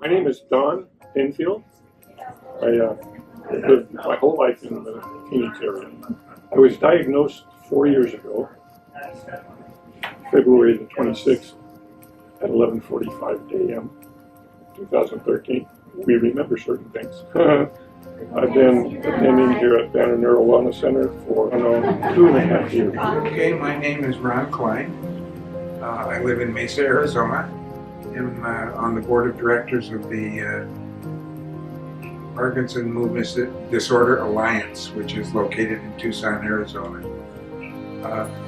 My name is Don Pinfield. I lived my whole life in the Phoenix area. I was diagnosed 4 years ago, February the 26th at 11:45 a.m. 2013. We remember certain things. I've been attending here at Banner Neuro Wellness Center for 2.5 years. Okay, my name is Ron Klein. I live in Mesa, Arizona. I'm on the board of directors of the Parkinson Movement Disorder Alliance, which is located in Tucson, Arizona.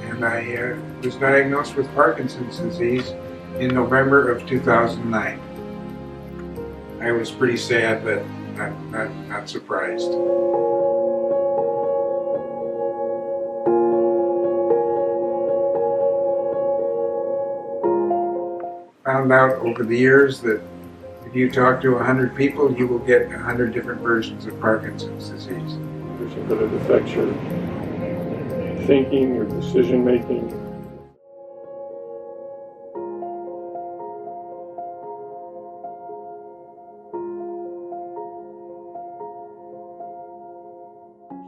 And I was diagnosed with Parkinson's disease in November of 2009. I was pretty sad, but not surprised. Found out over the years that if you talk to 100 people, you will get 100 different versions of Parkinson's disease. That it affects your thinking, your decision making.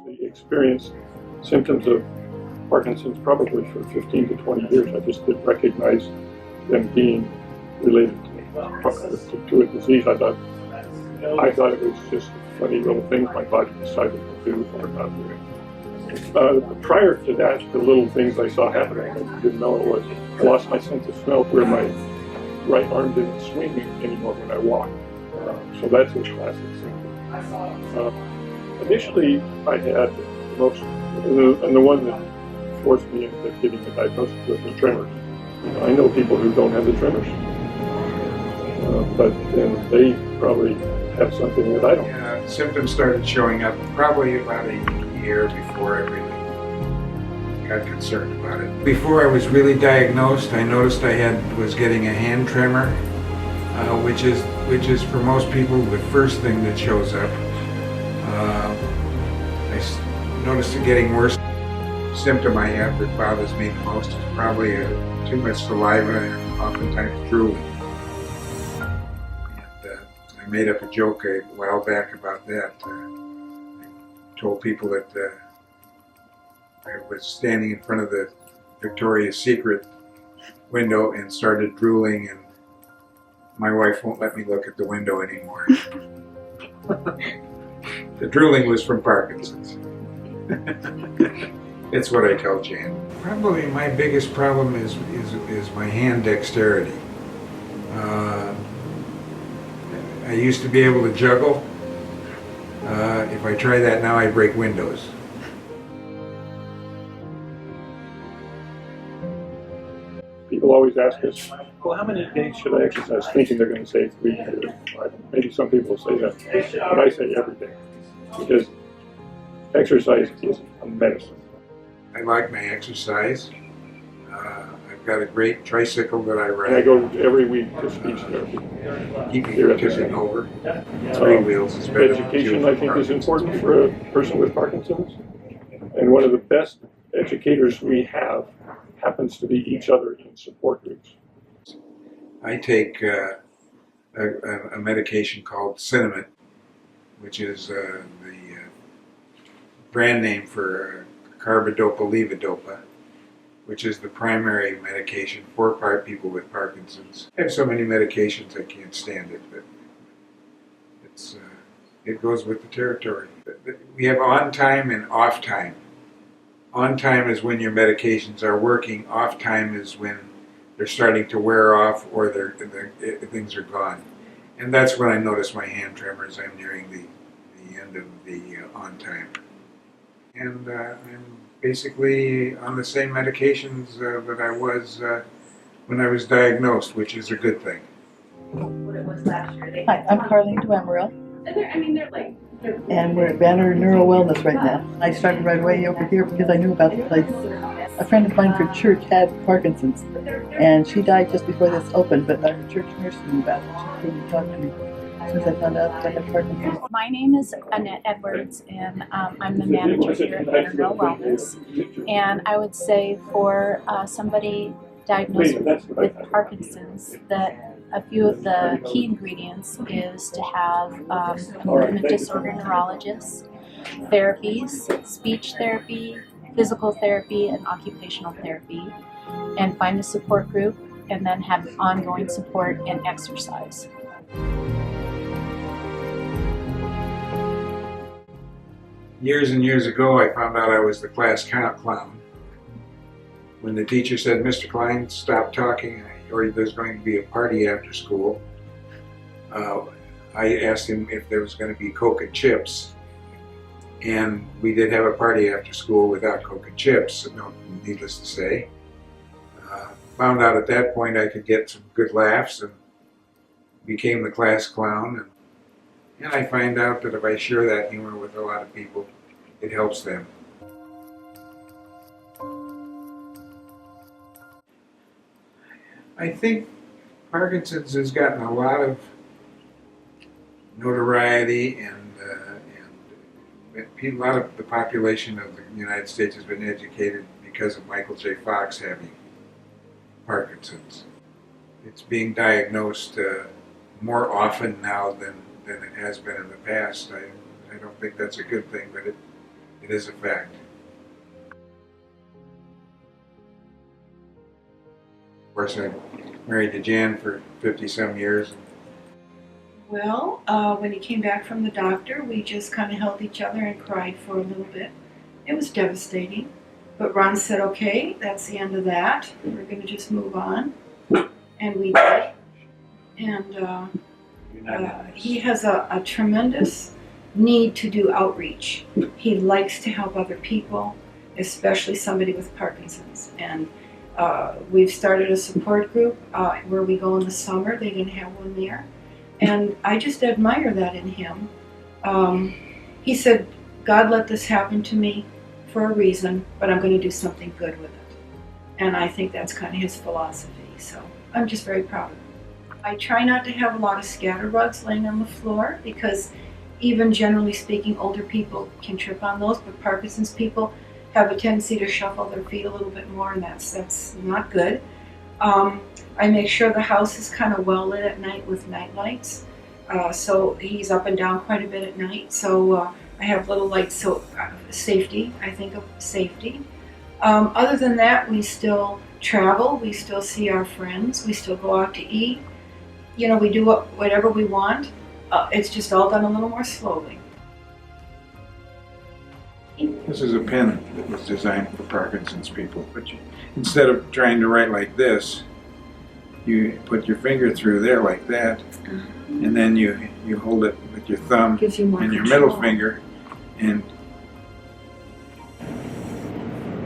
I experienced symptoms of Parkinson's probably for 15 to 20 years. I just didn't recognize them being related to a disease. I thought it was just funny little things my body decided to do or not do. Prior to that, the little things I saw happening, I didn't know it was. I lost my sense of smell where my right arm didn't swing anymore when I walked. So that's a classic symptom. Initially, I had most, and the one that forced me into getting the diagnosis was the tremors. I know people who don't have the tremors, but then they probably have something that I don't. Symptoms started showing up probably about a year before I really got concerned about it. Before I was really diagnosed, I noticed I was getting a hand tremor, which is for most people the first thing that shows up. I noticed it getting worse. The symptom I have that bothers me the most is probably too much saliva and oftentimes drooling. And I made up a joke a while back about that. I told people that I was standing in front of the Victoria's Secret window and started drooling, and my wife won't let me look at the window anymore. The drooling was from Parkinson's. It's what I tell Jan. Probably my biggest problem is my hand dexterity. I used to be able to juggle. If I try that now, I break windows. People always ask us, well, how many days should I exercise? Thinking they're going to say 3 or 5. Maybe some people will say that, but I say every day. Because exercise is a medicine. I like my exercise. I've got a great tricycle that I ride. And I go every week to speech therapy. Keep me from tipping over. 3 wheels is better. Education, I think, is important for a person with Parkinson's. And one of the best educators we have happens to be each other in support groups. I take a medication called Cinnamon, which is the brand name for carbidopa-levodopa, which is the primary medication for people with Parkinson's. I have so many medications I can't stand it, but it goes with the territory. We have on time and off time. On time is when your medications are working. Off time is when they're starting to wear off or things are gone. And that's when I notice my hand tremors. I'm nearing the end of the on time. And I'm basically on the same medications that I was when I was diagnosed, which is a good thing. Hi, I'm Carlene DeMarel. And we're at Banner Neuro Wellness right now. I started right away over here because I knew about the place. A friend of mine from church had Parkinson's, and she died just before this opened, but our church nurse knew about it. She came to talk to me since I found out that I had Parkinson's. My name is Annette Edwards, and I'm the manager here at Banner Neuro Wellness. And I would say for somebody diagnosed with Parkinson's, that a few of the key ingredients is to have a movement disorder neurologist, therapies, speech therapy, physical therapy, and occupational therapy, and find a support group, and then have ongoing support and exercise. Years and years ago, I found out I was the class clown. When the teacher said, "Mr. Klein, stop talking, or there's going to be a party after school," I asked him if there was going to be Coke and chips. And we did have a party after school without Coke and chips, no, needless to say. Found out at that point I could get some good laughs and became the class clown. And I find out that if I share that humor with a lot of people, it helps them. I think Parkinson's has gotten a lot of notoriety, and a lot of the population of the United States has been educated because of Michael J. Fox having Parkinson's. It's being diagnosed more often now than it has been in the past. I don't think that's a good thing, but it is a fact. Of course, I married to Jan for 50-some years. Well, when he came back from the doctor, we just kind of held each other and cried for a little bit. It was devastating. But Ron said, okay, that's the end of that. We're going to just move on. And we did. And he has a tremendous need to do outreach. He likes to help other people, especially somebody with Parkinson's. And we've started a support group where we go in the summer. They didn't have one there. And I just admire that in him. He said, God let this happen to me for a reason, but I'm going to do something good with it. And I think that's kind of his philosophy. So I'm just very proud of him. I try not to have a lot of scatter rugs laying on the floor because even generally speaking, older people can trip on those, but Parkinson's people have a tendency to shuffle their feet a little bit more, and that's not good. I make sure the house is kind of well lit at night with night lights. So he's up and down quite a bit at night. So I have little lights, so safety, I think of safety. Other than that, we still travel, we still see our friends, we still go out to eat. You know, we do whatever we want. It's just all done a little more slowly. This is a pen that was designed for Parkinson's people. But instead of trying to write like this, you put your finger through there like that, and then you hold it with your thumb and your middle finger. And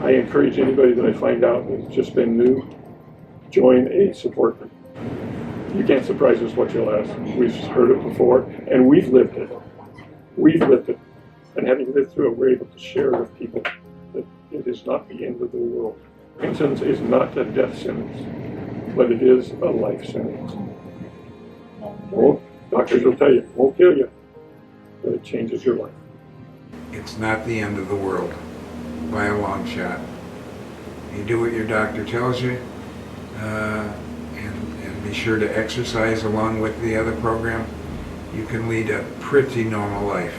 I encourage anybody that I find out has just been new, join a support group. You can't surprise us what you'll ask. We've heard it before, and we've lived it. We've lived it. And having lived through it, we're able to share with people that it is not the end of the world. Parkinson's is not a death sentence, but it is a life sentence. Well, doctors will tell you, it won't kill you, but it changes your life. it's not the end of the world by a long shot. You do what your doctor tells you, and be sure to exercise along with the other program. You can lead a pretty normal life.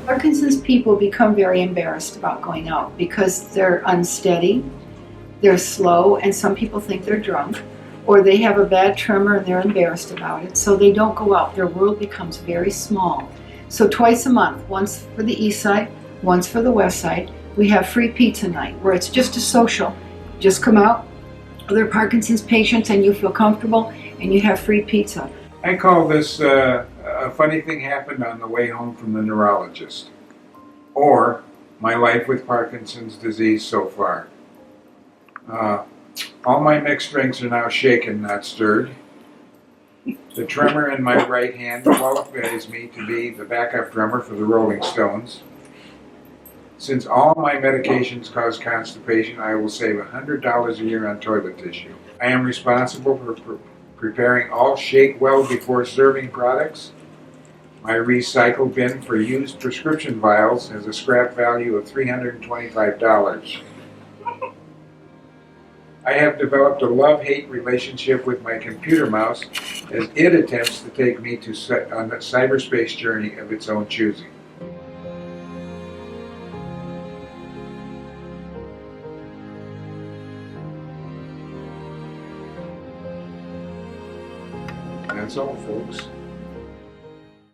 Parkinson's people become very embarrassed about going out because they're unsteady, they're slow, and some people think they're drunk, or they have a bad tremor and they're embarrassed about it, so they don't go out. Their world becomes very small. So twice a month, once for the east side, once for the west side, we have free pizza night where it's just a social. Just come out, other Parkinson's patients, and you feel comfortable and you have free pizza. I call this a funny thing happened on the way home from the neurologist, or my life with Parkinson's disease so far. All my mixed drinks are now shaken, not stirred. The drummer in my right hand qualifies me to be the backup drummer for the Rolling Stones. Since all my medications cause constipation, I will save $100 a year on toilet tissue. I am responsible for preparing all shake well before serving products. My recycle bin for used prescription vials has a scrap value of $325. I have developed a love-hate relationship with my computer mouse as it attempts to take me on a cyberspace journey of its own choosing. That's all, folks.